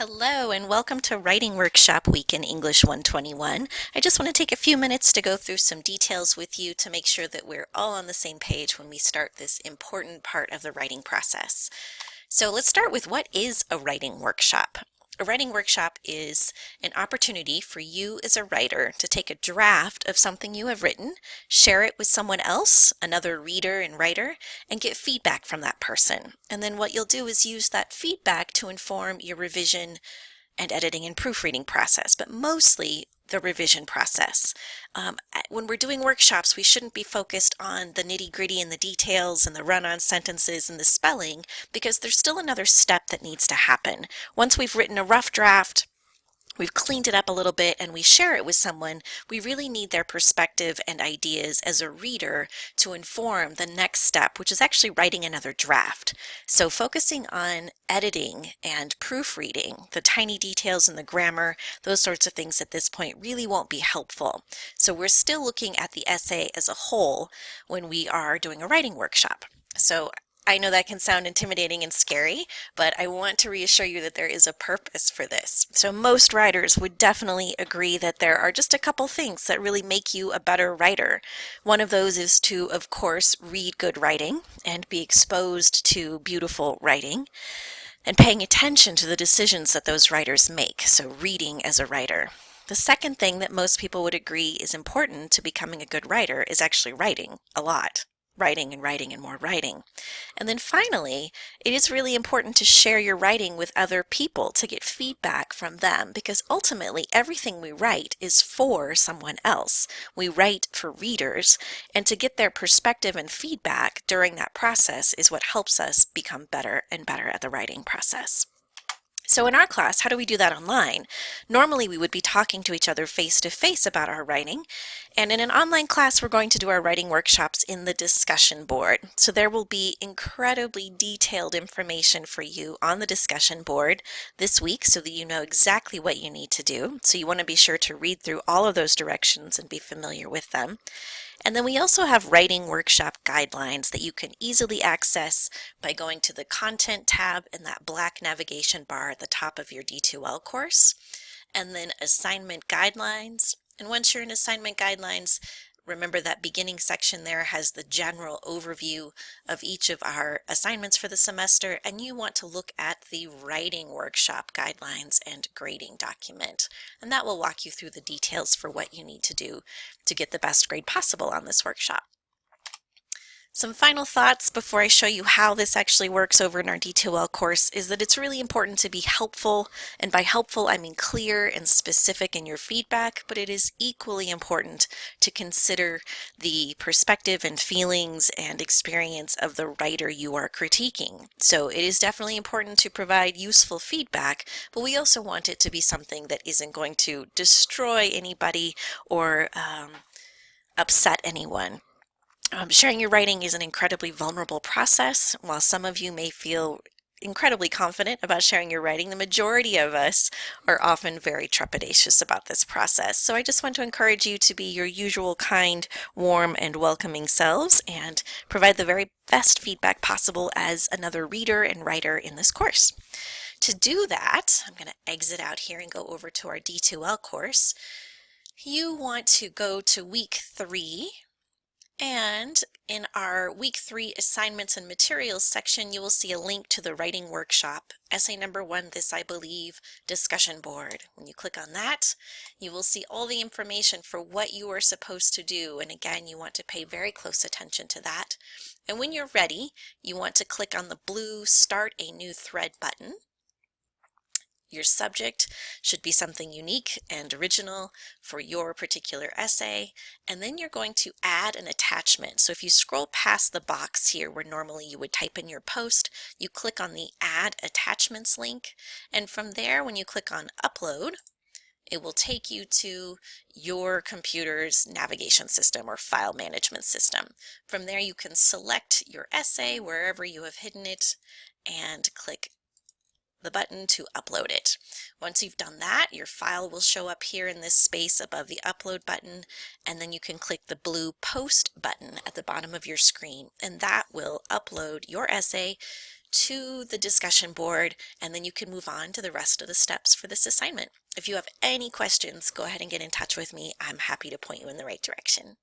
Hello and welcome to Writing Workshop Week in English 121. I just want to take a few minutes to go through some details with you to make sure that we're all on the same page when we start this important part of the writing process. So let's start with what is a writing workshop? A writing workshop is an opportunity for you as a writer to take a draft of something you have written, share it with someone else, another reader and writer, and get feedback from that person. And then what you'll do is use that feedback to inform your revision and editing and proofreading process, but mostly the revision process. When we're doing workshops, we shouldn't be focused on the nitty-gritty and the details and the run-on sentences and the spelling, because there's still another step that needs to happen. Once we've written a rough draft, we've cleaned it up a little bit and we share it with someone, we really need their perspective and ideas as a reader to inform the next step, which is actually writing another draft. So focusing on editing and proofreading, the tiny details in the grammar, those sorts of things at this point really won't be helpful. So we're still looking at the essay as a whole when we are doing a writing workshop. So I know that can sound intimidating and scary, but I want to reassure you that there is a purpose for this. So most writers would definitely agree that there are just a couple things that really make you a better writer. One of those is to, of course, read good writing and be exposed to beautiful writing and paying attention to the decisions that those writers make, so reading as a writer. The second thing that most people would agree is important to becoming a good writer is actually writing a lot. Writing and writing and more writing. And then finally, it is really important to share your writing with other people to get feedback from them, because ultimately everything we write is for someone else. We write for readers, and to get their perspective and feedback during that process is what helps us become better and better at the writing process. So in our class, how do we do that online? Normally we would be talking to each other face to face about our writing, and in an online class we're going to do our writing workshops in the discussion board. So there will be incredibly detailed information for you on the discussion board this week so that you know exactly what you need to do. So you want to be sure to read through all of those directions and be familiar with them. And then we also have writing workshop guidelines that you can easily access by going to the Content tab in that black navigation bar at the top of your D2L course, and then Assignment Guidelines. And once you're in Assignment Guidelines, remember that beginning section there has the general overview of each of our assignments for the semester, and you want to look at the writing workshop guidelines and grading document. And that will walk you through the details for what you need to do to get the best grade possible on this workshop. Some final thoughts before I show you how this actually works over in our D2L course is that it's really important to be helpful, and by helpful I mean clear and specific in your feedback, but it is equally important to consider the perspective and feelings and experience of the writer you are critiquing. So it is definitely important to provide useful feedback, but we also want it to be something that isn't going to destroy anybody or upset anyone. Sharing your writing is an incredibly vulnerable process. While some of you may feel incredibly confident about sharing your writing, the majority of us are often very trepidatious about this process. So I just want to encourage you to be your usual kind, warm, and welcoming selves and provide the very best feedback possible as another reader and writer in this course. To do that, I'm going to exit out here and go over to our D2L course. You want to go to week 3. And in our week 3 assignments and materials section, you will see a link to the writing workshop, essay number 1, This I Believe, discussion board. When you click on that, you will see all the information for what you are supposed to do. And again, you want to pay very close attention to that. And when you're ready, you want to click on the blue Start a New Thread button. Your subject should be something unique and original for your particular essay, and then you're going to add an attachment. So if you scroll past the box here where normally you would type in your post, you click on the Add Attachments link, and from there when you click on Upload, it will take you to your computer's navigation system or file management system. From there you can select your essay wherever you have hidden it and click the button to upload it. Once you've done that, your file will show up here in this space above the upload button, and then you can click the blue post button at the bottom of your screen, and that will upload your essay to the discussion board, and then you can move on to the rest of the steps for this assignment. If you have any questions, go ahead and get in touch with me. I'm happy to point you in the right direction.